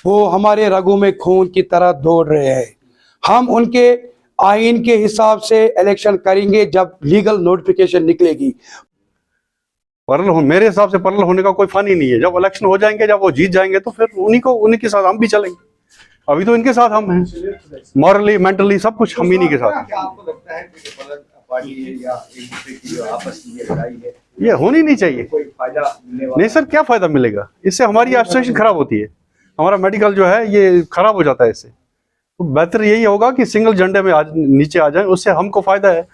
वो हमारे रगों में खून की तरह दौड़ रहे हैं। हम उनके आईन के हिसाब से इलेक्शन करेंगे जब लीगल नोटिफिकेशन निकलेगी। पैरेलल हो, मेरे हिसाब से पैरेलल होने का कोई फन ही नहीं है। जब इलेक्शन हो जाएंगे, जब वो जीत जाएंगे, तो फिर उन्हीं के साथ हम भी चलेंगे। अभी तो इनके साथ हम हैं, मॉरली मेंटली सब कुछ हम इन्हीं के साथ हैं। क्या आपको लगता है कि पार्टी है या एक दूसरे की जो आपस में ये लड़ाई है, ये होनी नहीं चाहिए। कोई फायदा मिलने वाला नहीं सर, क्या फायदा मिलेगा इससे? हमारी एडमिनिस्ट्रेशन खराब होती है, हमारा मेडिकल जो है ये खराब हो जाता है इससे। तो बेहतर यही होगा कि सिंगल झंडे में आज नीचे आ जाएं, उससे हमको फायदा है।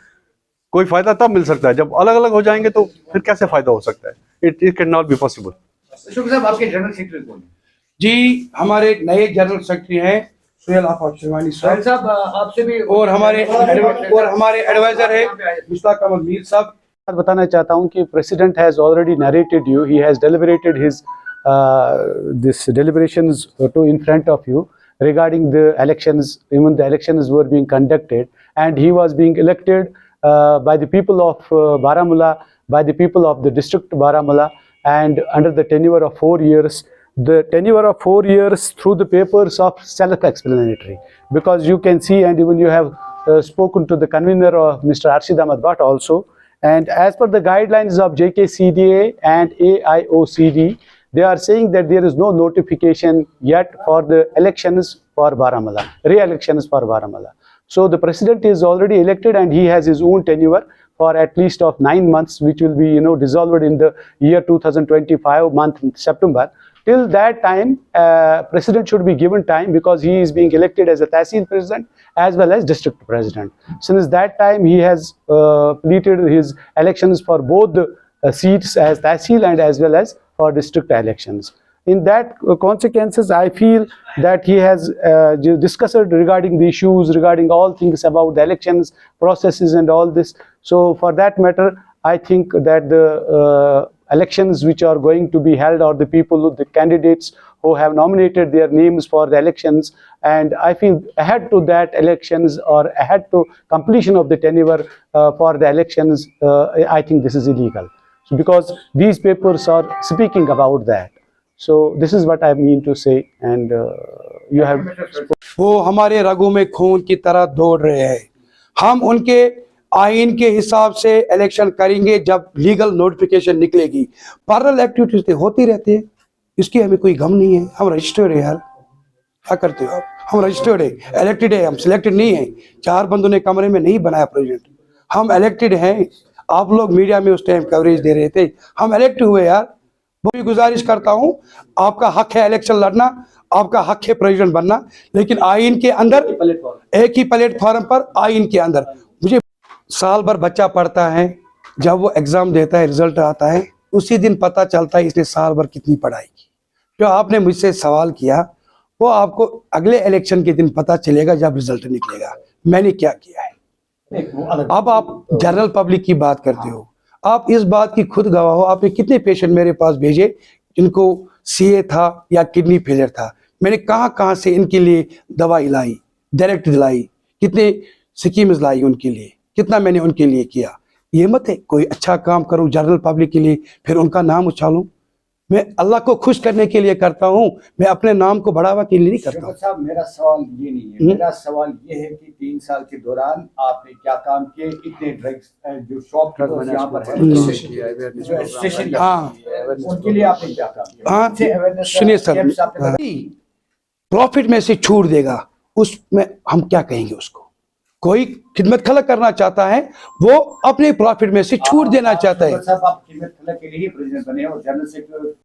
कोई फायदा तब मिल सकता है जब अलग अलग हो जाएंगे, तो फिर कैसे फायदा हो सकता है? It can not be possible. Ashok साहब, आपके जनरल सेक्रेटरी कौन है? जी, हमारे नए जनरल सेक्रेटरी हैं सुहेल आफाक शेरवानी साहब साहब, आपसे भी और हमारे एडवाइजर है मुश्ताक अहमद मीर साहब। बताना चाहता हूं कि president has already narrated you, he has deliberated his this deliberations to in front of you regarding the elections. Even the elections were being conducted and he was being elected by the people of Baramulla, by the people of the district Baramulla, and under the tenure of 4 years. The tenure of 4 years through the papers of self-explanatory, because you can see, and even you have spoken to the convener of Mr. Arshid Ahmad Bhatt also, and as per the guidelines of JKCDA and AIOCD, they are saying that there is no notification yet for the elections for Baramulla, re-elections for Baramulla. So the president is already elected and he has his own tenure for at least of 9 months, which will be dissolved in the year 2025 month September. Till that time, president should be given time, because he is being elected as a Tahsil president as well as district president. Since that time, he has completed his elections for both the seats as Tahsil and as well as for district elections. In that consequences, I feel that he has discussed regarding the issues, regarding all things about the elections processes and all this. So for that matter, I think that the elections which are going to be held, or the people, the candidates who have nominated their names for the elections, and I feel ahead to that elections or ahead to completion of the tenure for the elections, I think this is illegal. So because these papers are speaking about that. So this is what I mean to say, and you have. वो हमारे रगों में खून की तरह दौड़ रहे हैं। हम उनके आईन के हिसाब से इलेक्शन करेंगे जब लीगल नोटिफिकेशन निकलेगी। पैरेलल एक्टिविटीज होती रहती है, इसकी हमें कोई गम नहीं है। हम रजिस्टर्ड है यार, क्या करते हो आप? हम रजिस्टर्ड है, इलेक्टेड है, हम सिलेक्टेड नहीं है। 4 बंदों ने कमरे में नहीं बनाया प्रेसिडेंट, हम इलेक्टेड हैं। आप लोग मीडिया में उस टाइम कवरेज दे रहे थे, हम इलेक्ट हुए यार। वो भी गुजारिश करता हूं, आपका हक है इलेक्शन लड़ना, आपका हक है प्रेसिडेंट बनना, लेकिन आईन के अंदर, एक ही प्लेटफॉर्म पर, आईन के अंदर। मुझे साल भर बच्चा पढ़ता है, जब वो एग्जाम देता है, रिजल्ट आता है, उसी दिन पता चलता है इसने साल भर कितनी पढ़ाई की। जो आपने मुझसे सवाल किया, वो आपको अगले इलेक्शन के दिन पता चलेगा जब रिजल्ट निकलेगा मैंने क्या किया है। अब आप जनरल पब्लिक की बात करते हो, आप इस बात की खुद गवाह हो। आपने कितने पेशेंट मेरे पास भेजे जिनको सीए था या किडनी फेलियर था, मैंने कहाँ से इनके लिए दवाई लाई, डायरेक्ट दिलाई, कितने स्कीम्स लाई उनके लिए, कितना मैंने उनके लिए किया। ये मत है कोई अच्छा काम करूं जनरल पब्लिक के लिए फिर उनका नाम उछालूं। मैं अल्लाह को खुश करने के लिए करता हूं, मैं अपने नाम को बढ़ावा के लिए नहीं करता हूं। साहब, मेरा सवाल ये नहीं है, मेरा सवाल ये है कि 3 साल के दौरान आपने क्या काम किए? इतने ड्रग्स जो शॉप यहाँ पर है, उनके लिए आपने क्या काम किया? हाँ सुनिए सर, प्रॉफिट में से छूट देगा, उसमें हम क्या कहेंगे उसको? कोई खिदमत खलक करना चाहता है, वो अपने प्रॉफिट में से छूट देना चाहता है। साहब, आप खिदमत खलक के लिए ही प्रेसिडेंट बने और जनरल सेक्रेटरी